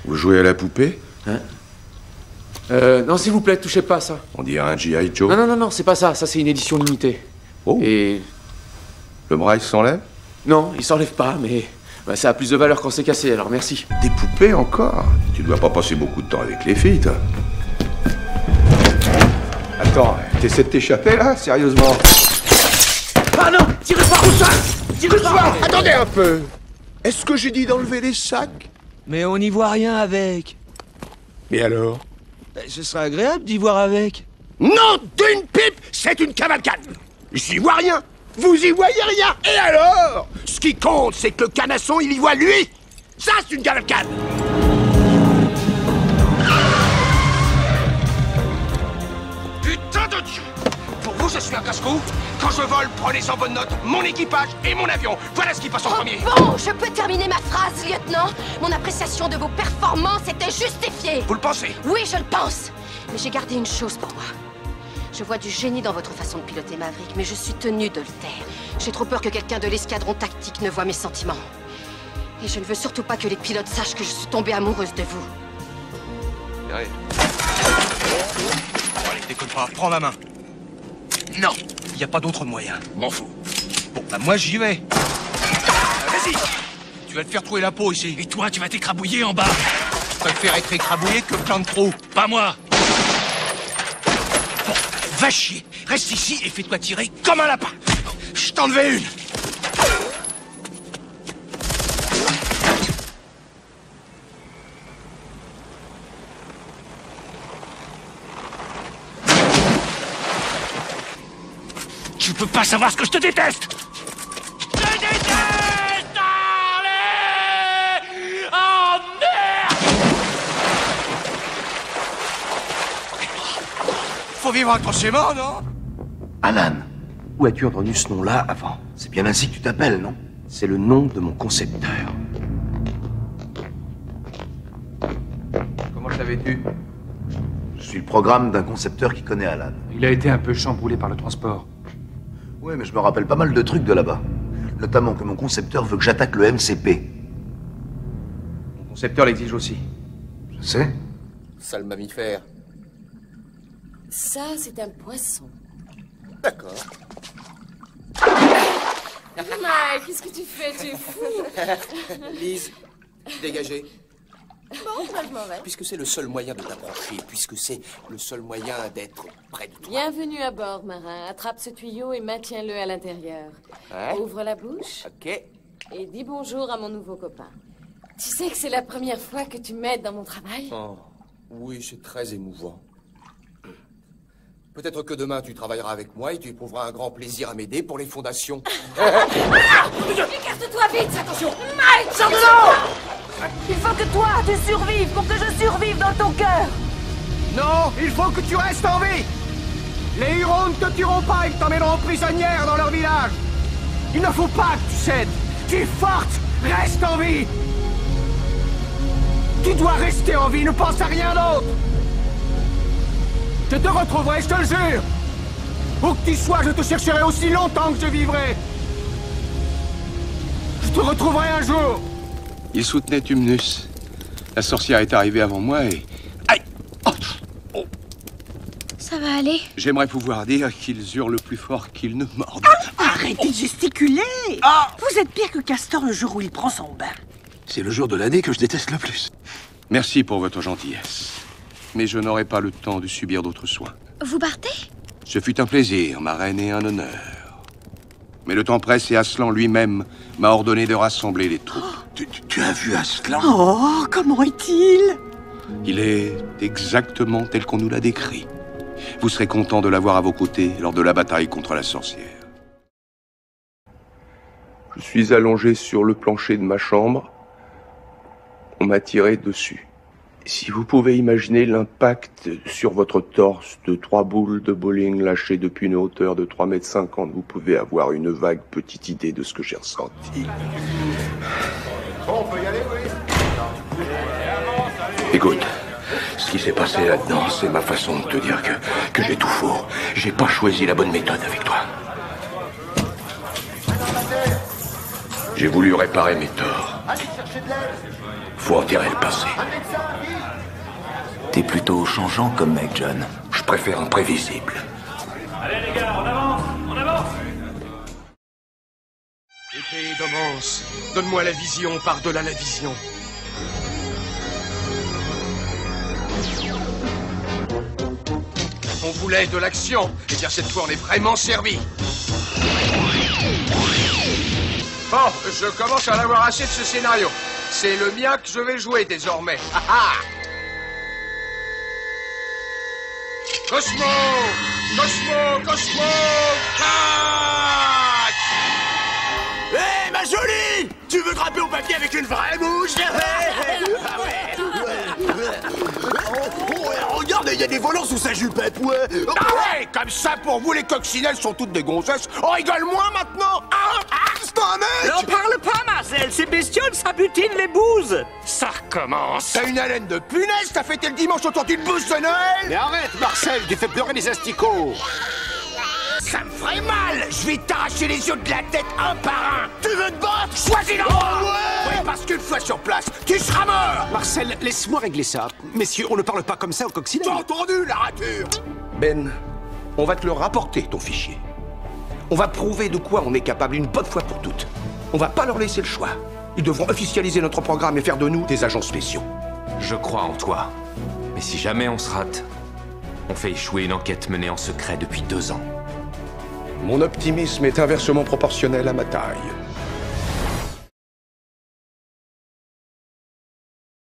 Vous jouez à la poupée? Hein? Non, s'il vous plaît, touchez pas à ça. On dirait un G.I. Joe. Non, c'est pas ça. Ça, c'est une édition limitée. Oh. Et... Le braille s'enlève? Non, il s'enlève pas, mais... Bah, ça a plus de valeur quand c'est cassé, alors merci. Des poupées encore? Tu dois pas passer beaucoup de temps avec les filles, toi. Attends, t'essaies de t'échapper, là? Sérieusement? Ah non! Tirez pas! Tirez pas! Attendez un peu! Est-ce que j'ai dit d'enlever les sacs? Mais on n'y voit rien avec. Mais alors? Ce serait agréable d'y voir avec. Non d'une pipe! C'est une cavalcade! J'y vois rien! Vous y voyez rien! Et alors? Ce qui compte, c'est que le canasson, il y voit lui! Ça, c'est une cavalcade! Putain de Dieu! Pour vous, je suis un casse-cou. Quand je vole, prenez-en bonne note mon équipage et mon avion. Voilà ce qui passe en premier. Bon, je peux terminer ma phrase, lieutenant. Mon appréciation de vos performances était justifiée. Vous le pensez? Oui, je le pense. Mais j'ai gardé une chose pour moi. Je vois du génie dans votre façon de piloter Maverick, mais je suis tenue de le taire. J'ai trop peur que quelqu'un de l'escadron tactique ne voie mes sentiments. Et je ne veux surtout pas que les pilotes sachent que je suis tombée amoureuse de vous. Allez. Bon, allez, déconne pas, prends ma main. Non, il n'y a pas d'autre moyen. M'en fous. Bon, bah moi j'y vais. Vas-y. Tu vas te faire trouver la peau ici. Et toi, tu vas t'écrabouiller en bas. Je préfère être écrabouillé que plein de trous. Pas moi. Bon, va chier. Reste ici et fais-toi tirer comme un lapin. Je t'en devais une. Tu peux pas savoir ce que je te déteste. Je déteste. Allez. Oh merde. Faut vivre intensément, non? Alan, où as-tu entendu ce nom-là avant? C'est bien ainsi que tu t'appelles, non? C'est le nom de mon concepteur. Comment savais-tu? Je suis le programme d'un concepteur qui connaît Alan. Il a été un peu chamboulé par le transport. Oui, mais je me rappelle pas mal de trucs de là-bas. Notamment que mon concepteur veut que j'attaque le MCP. Mon concepteur l'exige aussi. Je sais. Sale mammifère. Ça, c'est un poisson. D'accord. Mike, qu'est-ce que tu fais? Tu es fou. Lise, dégagez. Bon, bah, je m'en vais. Puisque c'est le seul moyen de t'approcher, puisque c'est le seul moyen d'être près de toi. Bienvenue à bord, marin. Attrape ce tuyau et maintiens-le à l'intérieur. Ouais. Ouvre la bouche. Ok. Et dis bonjour à mon nouveau copain. Tu sais que c'est la première fois que tu m'aides dans mon travail? Oh, oui, c'est très émouvant. Peut-être que demain tu travailleras avec moi et tu éprouveras un grand plaisir à m'aider pour les fondations. Écarte-toi vite! Attention! Mike! Il faut que toi, tu survives pour que je survive dans ton cœur. Non, il faut que tu restes en vie. Les Hurons ne te tueront pas, ils t'emmèneront prisonnière dans leur village. Il ne faut pas que tu cèdes. Tu es forte, reste en vie. Tu dois rester en vie, ne pense à rien d'autre. Je te retrouverai, je te le jure. Où que tu sois, je te chercherai aussi longtemps que je vivrai. Je te retrouverai un jour. Il soutenait Tumnus. La sorcière est arrivée avant moi et... Aïe! Oh. Ça va aller? J'aimerais pouvoir dire qu'ils hurlent plus fort qu'ils ne mordent. Arrêtez de gesticuler. Vous êtes pire que Castor le jour où il prend son bain. C'est le jour de l'année que je déteste le plus. Merci pour votre gentillesse. Mais je n'aurai pas le temps de subir d'autres soins. Vous partez? Ce fut un plaisir, ma reine, et un honneur. Mais le temps presse et Aslan lui-même m'a ordonné de rassembler les troupes. Tu as vu Aslan? Oh, comment est-il? Il est exactement tel qu'on nous l'a décrit. Vous serez content de l'avoir à vos côtés lors de la bataille contre la sorcière. Je suis allongé sur le plancher de ma chambre. On m'a tiré dessus. Si vous pouvez imaginer l'impact sur votre torse de 3 boules de bowling lâchées depuis une hauteur de 3,50 m, vous pouvez avoir une vague petite idée de ce que j'ai ressenti. Bon, on peut y aller, oui. Écoute, ce qui s'est passé là-dedans, c'est ma façon de te dire que j'ai tout faux. J'ai pas choisi la bonne méthode avec toi. J'ai voulu réparer mes torts. Faut enterrer le passé. T'es plutôt changeant comme mec, John. Je préfère imprévisible. Allez les gars, on avance, on avance. Épée d'Omens, donne-moi la vision par-delà la vision. On voulait de l'action, et bien cette fois on est vraiment servi. Bon, je commence à en avoir assez de ce scénario. C'est le mien que je vais jouer désormais. Cosmo! Cosmo! Cosmo! Tac! Hé, ma jolie! Tu veux grimper au papier avec une vraie mouche? Ah ouais! Regarde, il y a des volants sous sa jupette, ouais! Ah ouais! Comme ça, pour vous, les coccinelles sont toutes des gonzesses. On rigole moins maintenant, hein? C'est un mec! N'en parle pas, Marcel! Ces bestioles, ça butine les bouses! Ça recommence! T'as une haleine de punaise, t'as fêté le dimanche autour d'une bouse de Noël! Mais arrête, Marcel, tu fais pleurer les asticots! Ça me ferait mal! Je vais t'arracher les yeux de la tête un par un! Tu veux te battre? Choisis l'endroit! Ouais, parce qu'une fois sur place, tu seras mort! Marcel, laisse-moi régler ça. Messieurs, on ne parle pas comme ça au coccinelle. T'as entendu, la rature? Ben, on va te le rapporter, ton fichier. On va prouver de quoi on est capable une bonne fois pour toutes. On va pas leur laisser le choix. Ils devront officialiser notre programme et faire de nous des agents spéciaux. Je crois en toi. Mais si jamais on se rate, on fait échouer une enquête menée en secret depuis 2 ans. Mon optimisme est inversement proportionnel à ma taille.